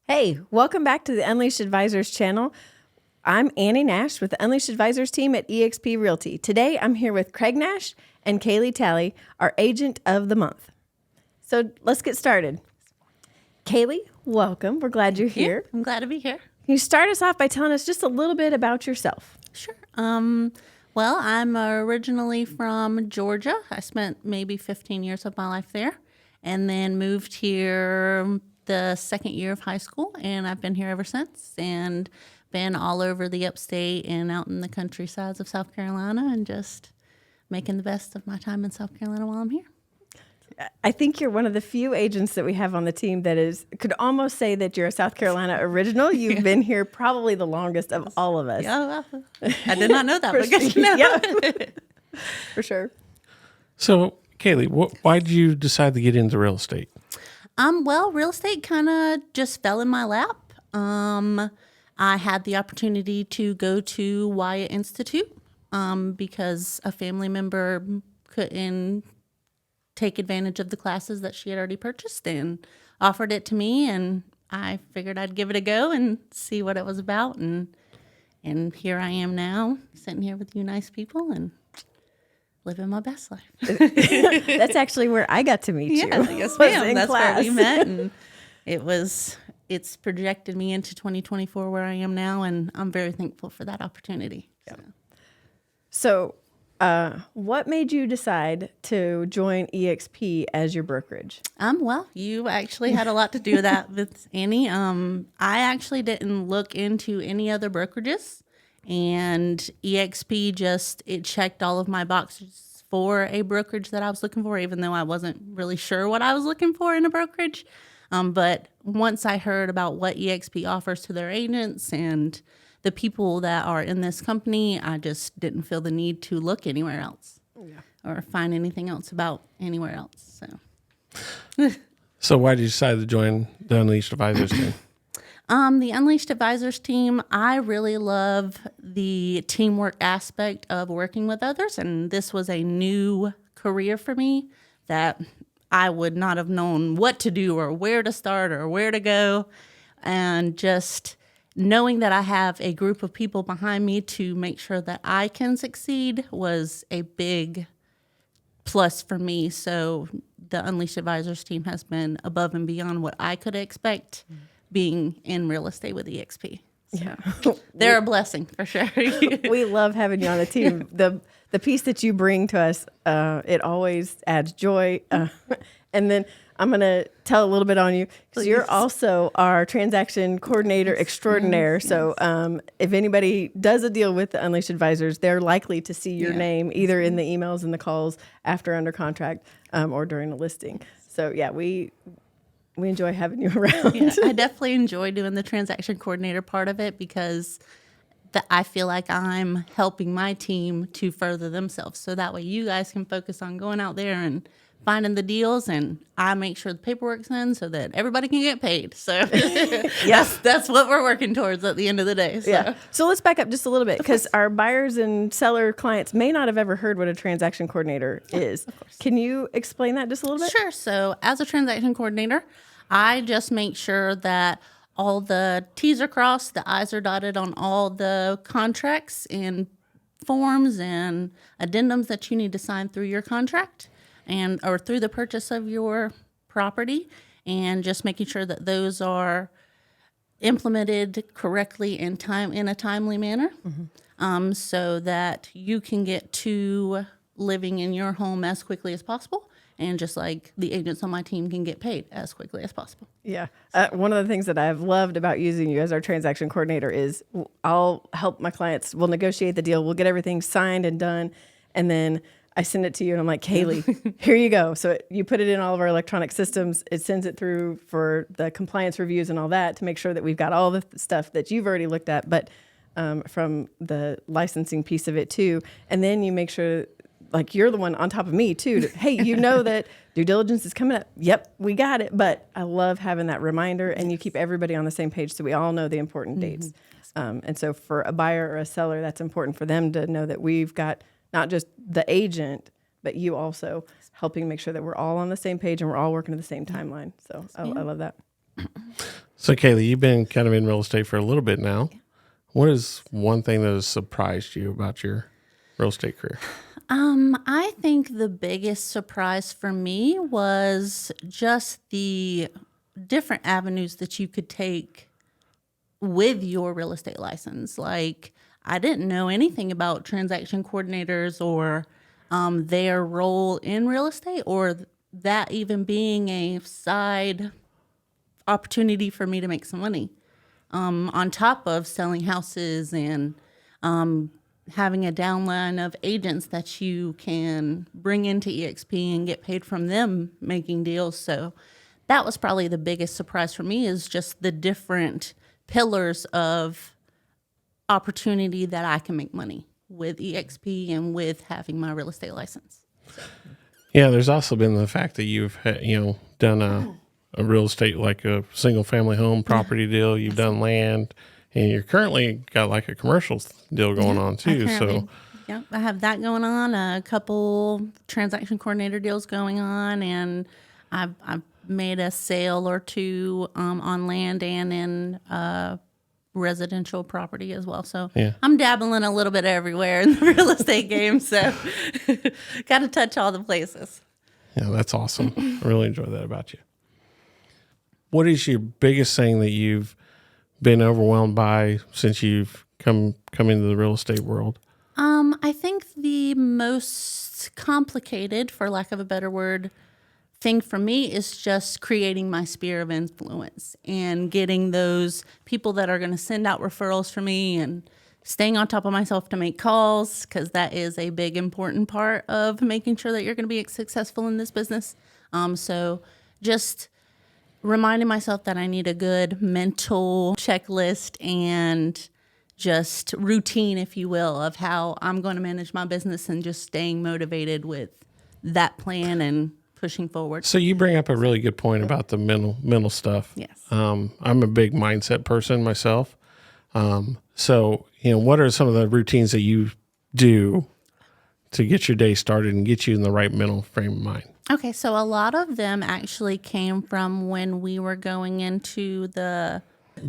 Hey, welcome back to the Unleashed Advisors channel. I'm Annie Nash with the Unleashed Advisors team at eXp Realty. Today, I'm here with Craig Nash and Kaylee Talley, our agent of the month. So let's get started. Kaylee, welcome. We're glad you're here. I'm glad to be here. Can you start us off by telling us just a little bit about yourself? Sure. Well, I'm originally from Georgia. I spent maybe 15 years of my life there and then moved here the second year of high school, and I've been here ever since and been all over the upstate and out in the countrysides of South Carolina and just making the best of my time in South Carolina while I'm here. I think you're one of the few agents that we have on the team that could almost say that you're a South Carolina original. You've been here probably the longest of all of us. Yeah, I did not know that. But good to know. Yeah. For sure. So, Kaylee, why did you decide to get into real estate? Well, real estate kind of just fell in my lap. I had the opportunity to go to Wyatt Institute because a family member couldn't take advantage of the classes that she had already purchased and offered it to me, and I figured I'd give it a go and see what it was about. And here I am now, sitting here with you nice people and living my best life. That's actually where I got to meet you. Yes, ma'am. That's where we met, and it's projected me into 2024 where I am now, and I'm very thankful for that opportunity. Yeah. So, what made you decide to join eXp as your brokerage? Well, you actually had a lot to do with that with Annie. I actually didn't look into any other brokerages, and eXp it checked all of my boxes for a brokerage that I was looking for, even though I wasn't really sure what I was looking for in a brokerage. But once I heard about what eXp offers to their agents and the people that are in this company, I just didn't feel the need to look anywhere else or find anything else about anywhere else. So why did you decide to join the Unleashed Advisors team? The Unleashed Advisors team, I really love the teamwork aspect of working with others, and this was a new career for me that I would not have known what to do or where to start or where to go, and just knowing that I have a group of people behind me to make sure that I can succeed was a big plus for me. So the Unleashed Advisors team has been above and beyond what I could expect being in real estate with eXp. So Yeah. they're a blessing for sure. We love having you on the team. The piece that you bring to us, it always adds joy. And then I'm going to tell a little bit on you because you're also our transaction coordinator extraordinaire. Yes. So if anybody does a deal with the Unleashed Advisors, they're likely to see your name either in the emails and the calls after under contract or during a listing. So yeah, we enjoy having you around. Yeah, I definitely enjoy doing the transaction coordinator part of it because I feel like I'm helping my team to further themselves. So that way you guys can focus on going out there and finding the deals, and I make sure the paperwork's in so that everybody can get paid. So that's what we're working towards at the end of the day. So. Yeah. So let's back up just a little bit because our buyers and seller clients may not have ever heard what a transaction coordinator is. Of course. Can you explain that just a little bit? Sure. So as a transaction coordinator, I just make sure that all the T's are crossed, the I's are dotted on all the contracts and forms and addendums that you need to sign through your contract or through the purchase of your property, and just making sure that those are implemented correctly in a timely manner, so that you can get to living in your home as quickly as possible, and just like the agents on my team can get paid as quickly as possible. Yeah. One of the things that I've loved about using you as our transaction coordinator is I'll help my clients. We'll negotiate the deal. We'll get everything signed and done, and then I send it to you and I'm like, Kaylee, here you go. So you put it in all of our electronic systems. It sends it through for the compliance reviews and all that to make sure that we've got all the stuff that you've already looked at, but from the licensing piece of it too. And then you make sure like you're the one on top of me too. Hey, you know that due diligence is coming up. Yep, we got it. But I love having that reminder, and you keep everybody on the same page so we all know the important dates. And so for a buyer or a seller, that's important for them to know that we've got not just the agent, but you also helping make sure that we're all on the same page and we're all working to the same timeline. So I love that. So, Kaylee, you've been kind of in real estate for a little bit now. What is one thing that has surprised you about your real estate career? I think the biggest surprise for me was just the different avenues that you could take with your real estate license. Like, I didn't know anything about transaction coordinators or their role in real estate, or that even being a side opportunity for me to make some money on top of selling houses and having a downline of agents that you can bring into EXP and get paid from them making deals. So that was probably the biggest surprise for me, is just the different pillars of opportunity that I can make money with EXP and with having my real estate license. Yeah, there's also been the fact that you've done a real estate, like a single family home property deal. You've done land, and you're currently got like a commercial deal going on too. So yeah, I have that going on, a couple transaction coordinator deals going on, and I've made a sale or two on land and in residential property as well. So I'm dabbling a little bit everywhere in the real estate game. So got to touch all the places. yeah, that's awesome. I really enjoy that about you. What is your biggest thing that you've been overwhelmed by since you've come into the real estate world? I think the most complicated, for lack of a better word, thing for me is just creating my sphere of influence and getting those people that are going to send out referrals for me, and staying on top of myself to make calls, because that is a big important part of making sure that you're going to be successful in this business. So just reminding myself that I need a good mental checklist and just routine, if you will, of how I'm going to manage my business, and just staying motivated with that plan and pushing forward. So you bring up a really good point about the mental stuff. Yes. I'm a big mindset person myself. So, what are some of the routines that you do to get your day started and get you in the right mental frame of mind? Okay, so a lot of them actually came from when we were going into the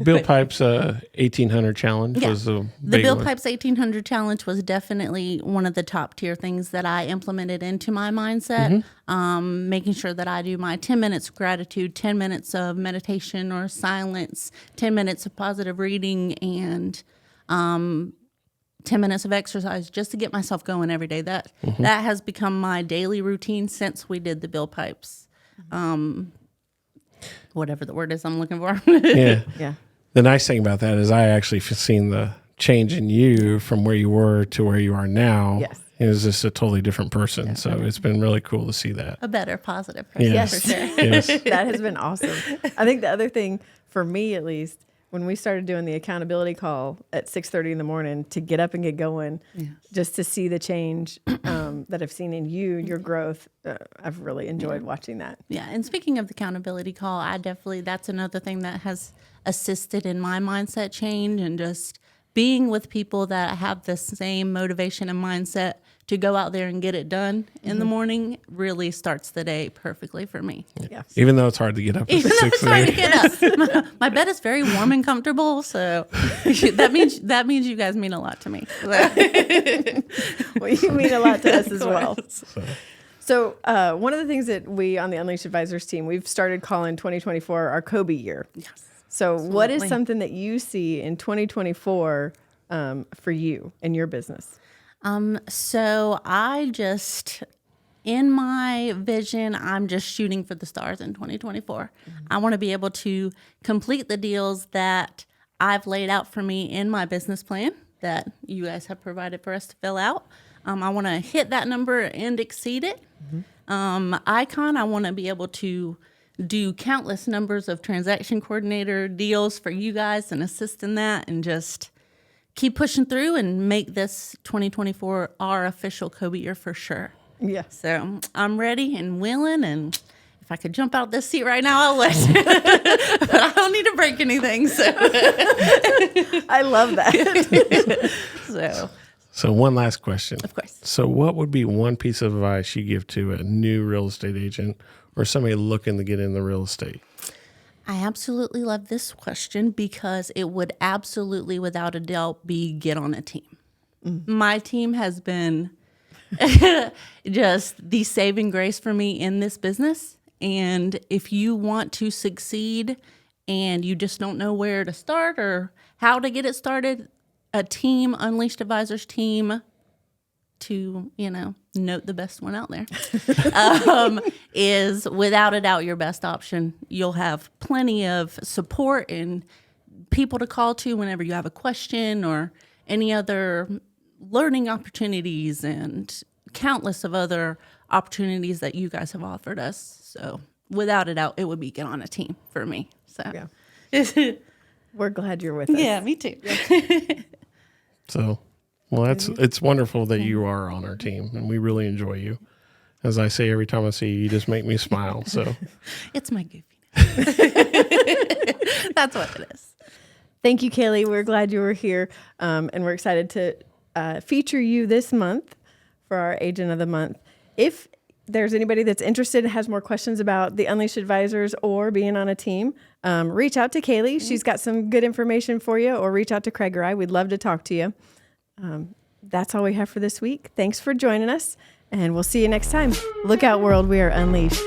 Bill Pipe's 1800 challenge was a The big Bill one. Pipe's 1800 challenge was definitely one of the top tier things that I implemented into my mindset. Making sure that I do my 10 minutes of gratitude, 10 minutes of meditation or silence, 10 minutes of positive reading, and 10 minutes of exercise, just to get myself going every day. That has become my daily routine since we did the Bill Pipes. Whatever the word is I'm looking for. Yeah. Yeah. The nice thing about that is I actually seen the change in you from where you were to where you are now. Yes. It was just a totally different person. So it's been really cool to see that. A better, positive person, Yes. for sure. Yes. That has been awesome. I think the other thing, for me at least, when we started doing the accountability call at 6:30 in the morning to get up and get going, just to see the change that I've seen in you, your growth, I've really enjoyed watching that. Yeah, and speaking of the accountability call, that's another thing that has assisted in my mindset change, and just being with people that have the same motivation and mindset to go out there and get it done in the morning really starts the day perfectly for me. Yeah. Even though it's hard to get up at Even though 6 it's hard to get up. My bed is very warm and comfortable, so that means you guys mean a lot to me. Well, you mean a lot to us as well. So one of the things that we on the Unleashed Advisors team, we've started calling 2024 our Kobe year. Yes. So what is Absolutely. something that you see in 2024 for you and your business? So in my vision, I'm just shooting for the stars in 2024. I want to be able to complete the deals that I've laid out for me in my business plan that you guys have provided for us to fill out. I want to hit that number and exceed it. Icon, I want to be able to do countless numbers of transaction coordinator deals for you guys and assist in that, and just keep pushing through and make this 2024 our official Kobe year for sure. Yeah. So I'm ready and willing, and if I could jump out this seat right now, I would. But I don't need to break anything. So, I love that. So one last question. Of course. So what would be one piece of advice you give to a new real estate agent or somebody looking to get in the real estate? I absolutely love this question because it would absolutely, without a doubt, be get on a team. My team has been just the saving grace for me in this business. And if you want to succeed and you just don't know where to start or how to get it started, a team, Unleashed Advisors team, to, note the best one out there, is without a doubt your best option. You'll have plenty of support and people to call to whenever you have a question or any other learning opportunities and countless of other opportunities that you guys have offered us. So without a doubt, it would be get on a team for me. So Yeah. We're glad you're with us. yeah, me too. So, well, it's wonderful that you are on our team, and we really enjoy you. As I say every time I see you, you just make me smile. So It's my goofiness. That's what it is. Thank you, Kaylee. We're glad you were here, and we're excited to feature you this month for our Agent of the Month. If there's anybody that's interested and has more questions about the Unleashed Advisors or being on a team, reach out to Kaylee. She's got some good information for you, or reach out to Craig or I. We'd love to talk to you. That's all we have for this week. Thanks for joining us, and we'll see you next time. Look out, world. We are unleashed.